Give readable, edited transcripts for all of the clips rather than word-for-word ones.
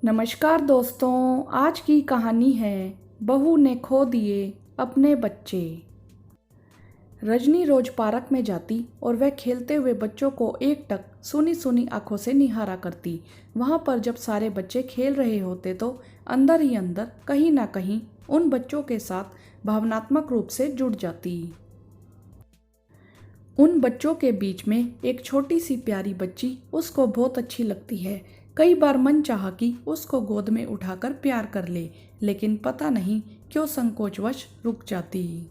नमस्कार दोस्तों, आज की कहानी है बहू ने खो दिए अपने बच्चे। रजनी रोज पार्क में जाती और वह खेलते हुए बच्चों को एकटक सुनी सुनी आंखों से निहारा करती। वहां पर जब सारे बच्चे खेल रहे होते तो अंदर ही अंदर कहीं ना कहीं उन बच्चों के साथ भावनात्मक रूप से जुड़ जाती। उन बच्चों के बीच में एक छोटी सी प्यारी बच्ची उसको बहुत अच्छी लगती है। कई बार मन चाहा कि उसको गोद में उठाकर प्यार कर ले, लेकिन पता नहीं क्यों संकोचवश रुक जाती।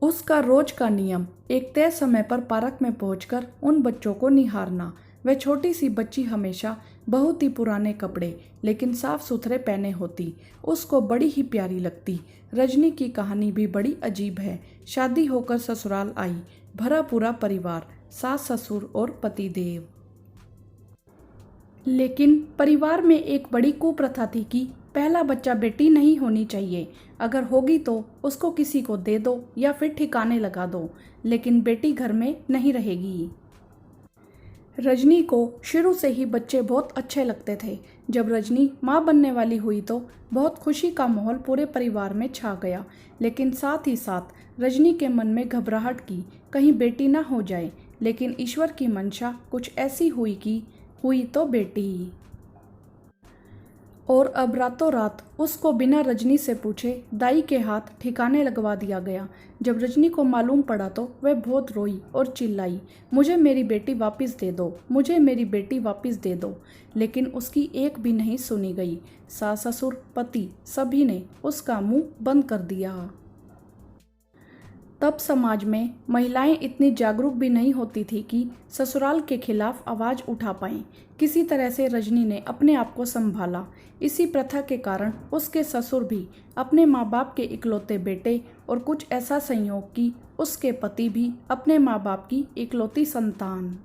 उसका रोज का नियम एक तय समय पर पार्क में पहुंचकर उन बच्चों को निहारना। वह छोटी सी बच्ची हमेशा बहुत ही पुराने कपड़े लेकिन साफ सुथरे पहने होती। उसको बड़ी ही प्यारी लगती। रजनी की कहानी भी बड़ी अजीब है। शादी होकर ससुराल आई, भरा पूरा परिवार, सास ससुर और पतिदेव। लेकिन परिवार में एक बड़ी कुप्रथा थी कि पहला बच्चा बेटी नहीं होनी चाहिए। अगर होगी तो उसको किसी को दे दो या फिर ठिकाने लगा दो, लेकिन बेटी घर में नहीं रहेगी। रजनी को शुरू से ही बच्चे बहुत अच्छे लगते थे। जब रजनी माँ बनने वाली हुई तो बहुत खुशी का माहौल पूरे परिवार में छा गया, लेकिन साथ ही साथ रजनी के मन में घबराहट की कहीं बेटी ना हो जाए। लेकिन ईश्वर की मंशा कुछ ऐसी हुई कि हुई तो बेटी। और अब रातों रात उसको बिना रजनी से पूछे दाई के हाथ ठिकाने लगवा दिया गया। जब रजनी को मालूम पड़ा तो वह बहुत रोई और चिल्लाई, मुझे मेरी बेटी वापस दे दो, मुझे मेरी बेटी वापस दे दो। लेकिन उसकी एक भी नहीं सुनी गई। सास ससुर पति सभी ने उसका मुंह बंद कर दिया। तब समाज में महिलाएं इतनी जागरूक भी नहीं होती थी कि ससुराल के खिलाफ आवाज उठा पाएं। किसी तरह से रजनी ने अपने आप को संभाला। इसी प्रथा के कारण उसके ससुर भी अपने माँ बाप के इकलौते बेटे और कुछ ऐसा संयोग कि उसके पति भी अपने माँ बाप की इकलौती संतान।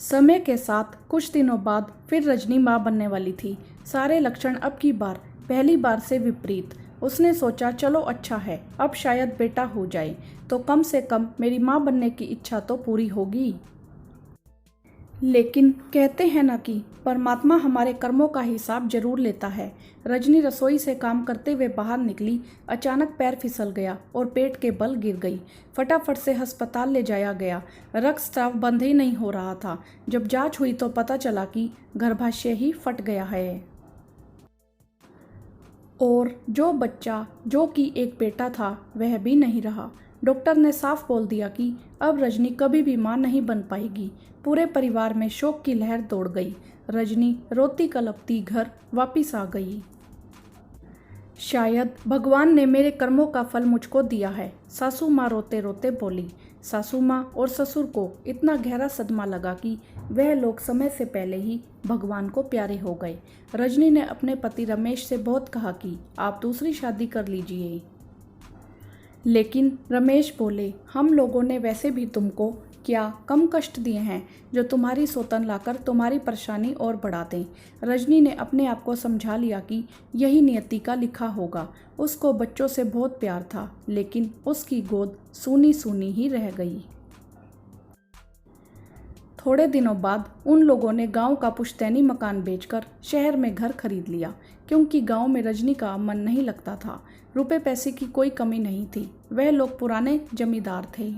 समय के साथ कुछ दिनों बाद फिर रजनी माँ बनने वाली थी। सारे लक्षण अब की बार पहली बार से विपरीत। उसने सोचा चलो अच्छा है, अब शायद बेटा हो जाए तो कम से कम मेरी माँ बनने की इच्छा तो पूरी होगी। लेकिन कहते हैं ना कि परमात्मा हमारे कर्मों का हिसाब जरूर लेता है। रजनी रसोई से काम करते हुए बाहर निकली। अचानक पैर फिसल गया और पेट के बल गिर गई। फटाफट से अस्पताल ले जाया गया। रक्तस्राव बंद ही नहीं हो रहा था। जब जांच हुई तो पता चला कि गर्भाशय ही फट गया है। और जो बच्चा जो कि एक बेटा था वह भी नहीं रहा। डॉक्टर ने साफ बोल दिया कि अब रजनी कभी भी मां नहीं बन पाएगी। पूरे परिवार में शोक की लहर दौड़ गई। रजनी रोती कलपती घर वापिस आ गई। शायद भगवान ने मेरे कर्मों का फल मुझको दिया है, सासू माँ रोते रोते बोली। सासू माँ और ससुर को इतना गहरा सदमा लगा कि वह लोग समय से पहले ही भगवान को प्यारे हो गए। रजनी ने अपने पति रमेश से बहुत कहा कि आप दूसरी शादी कर लीजिए, लेकिन रमेश बोले हम लोगों ने वैसे भी तुमको क्या कम कष्ट दिए हैं जो तुम्हारी सौतन लाकर तुम्हारी परेशानी और बढ़ा दें। रजनी ने अपने आप को समझा लिया कि यही नियति का लिखा होगा। उसको बच्चों से बहुत प्यार था, लेकिन उसकी गोद सूनी सूनी ही रह गई। थोड़े दिनों बाद उन लोगों ने गांव का पुश्तैनी मकान बेचकर शहर में घर खरीद लिया, क्योंकि गांव में रजनी का मन नहीं लगता था। रुपए पैसे की कोई कमी नहीं थी। वह लोग पुराने जमींदार थे।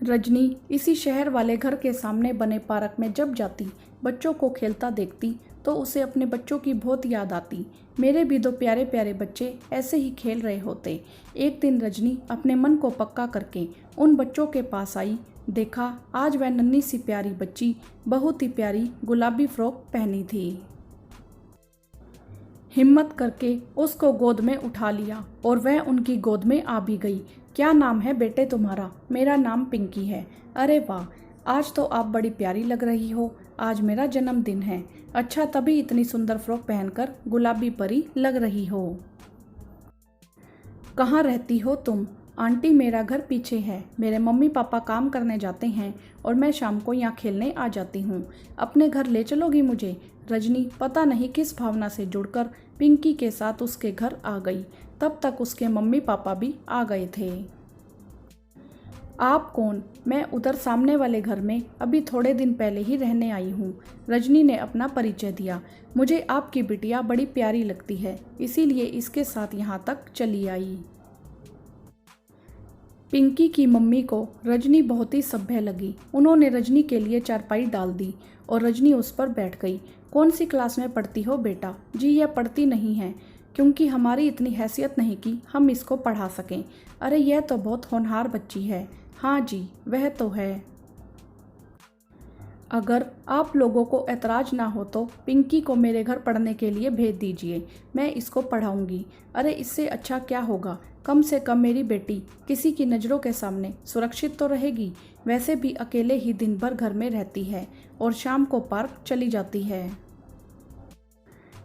रजनी इसी शहर वाले घर के सामने बने पार्क में जब जाती, बच्चों को खेलता देखती तो उसे अपने बच्चों की बहुत याद आती। मेरे भी दो प्यारे प्यारे बच्चे ऐसे ही खेल रहे होते। एक दिन रजनी अपने मन को पक्का करके उन बच्चों के पास आई। देखा आज वह नन्ही सी प्यारी बच्ची बहुत ही प्यारी गुलाबी फ्रॉक पहनी थी। हिम्मत करके उसको गोद में उठा लिया और वह उनकी गोद में आ भी गई। क्या नाम है बेटे तुम्हारा? मेरा नाम पिंकी है। अरे वाह, आज तो आप बड़ी प्यारी लग रही हो। आज मेरा जन्मदिन है। अच्छा, तभी इतनी सुंदर फ्रॉक पहनकर गुलाबी परी लग रही हो। कहाँ रहती हो तुम? आंटी, मेरा घर पीछे है। मेरे मम्मी पापा काम करने जाते हैं और मैं शाम को यहाँ खेलने आ जाती हूँ। अपने घर ले चलोगी मुझे? रजनी पता नहीं किस भावना से जुड़कर पिंकी के साथ उसके घर आ गई। तब तक उसके मम्मी पापा भी आ गए थे। आप कौन? मैं उधर सामने वाले घर में अभी थोड़े दिन पहले ही रहने आई हूँ। रजनी ने अपना परिचय दिया। मुझे आपकी बिटिया बड़ी प्यारी लगती है, इसीलिए इसके साथ यहाँ तक चली आई। पिंकी की मम्मी को रजनी बहुत ही सभ्य लगी। उन्होंने रजनी के लिए चारपाई डाल दी और रजनी उस पर बैठ गई। कौन सी क्लास में पढ़ती हो बेटा? जी यह पढ़ती नहीं है, क्योंकि हमारी इतनी हैसियत नहीं कि हम इसको पढ़ा सकें। अरे यह तो बहुत होनहार बच्ची है। हाँ जी, वह तो है। अगर आप लोगों को ऐतराज ना हो तो पिंकी को मेरे घर पढ़ने के लिए भेज दीजिए, मैं इसको पढ़ाऊंगी। अरे इससे अच्छा क्या होगा, कम से कम मेरी बेटी किसी की नज़रों के सामने सुरक्षित तो रहेगी। वैसे भी अकेले ही दिन भर घर में रहती है और शाम को पार्क चली जाती है।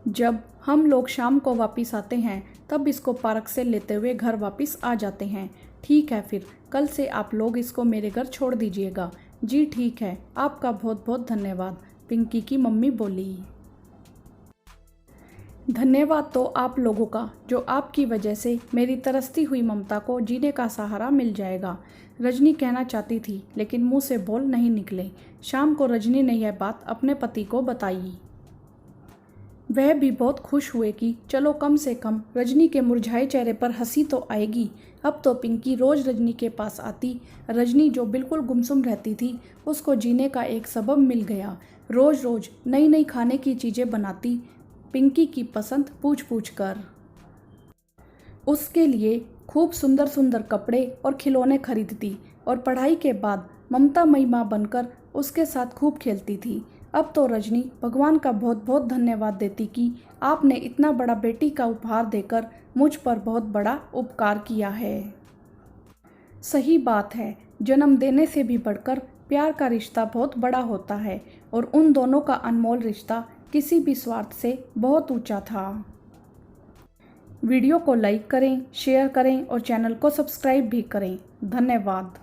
जब हम लोग शाम को वापस आते हैं तब इसको पार्क से लेते हुए घर वापस आ जाते हैं। ठीक है, फिर कल से आप लोग इसको मेरे घर छोड़ दीजिएगा। जी ठीक है, आपका बहुत बहुत धन्यवाद, पिंकी की मम्मी बोली। धन्यवाद तो आप लोगों का, जो आपकी वजह से मेरी तरसती हुई ममता को जीने का सहारा मिल जाएगा। रजनी कहना चाहती थी लेकिन मुंह से बोल नहीं निकले। शाम को रजनी ने यह बात अपने पति को बताई। वह भी बहुत खुश हुए कि चलो कम से कम रजनी के मुरझाए चेहरे पर हंसी तो आएगी। अब तो पिंकी रोज रजनी के पास आती। रजनी जो बिल्कुल गुमसुम रहती थी, उसको जीने का एक सबब मिल गया। रोज रोज नई नई खाने की चीज़ें बनाती, पिंकी की पसंद पूछ पूछ कर। उसके लिए खूब सुंदर सुंदर कपड़े और खिलौने खरीदती और पढ़ाई के बाद ममतामयी माँ बनकर उसके साथ खूब खेलती थी। अब तो रजनी भगवान का बहुत बहुत धन्यवाद देती कि आपने इतना बड़ा बेटी का उपहार देकर मुझ पर बहुत बड़ा उपकार किया है। सही बात है, जन्म देने से भी बढ़कर प्यार का रिश्ता बहुत बड़ा होता है और उन दोनों का अनमोल रिश्ता किसी भी स्वार्थ से बहुत ऊंचा था। वीडियो को लाइक करें, शेयर करें और चैनल को सब्सक्राइब भी करें। धन्यवाद।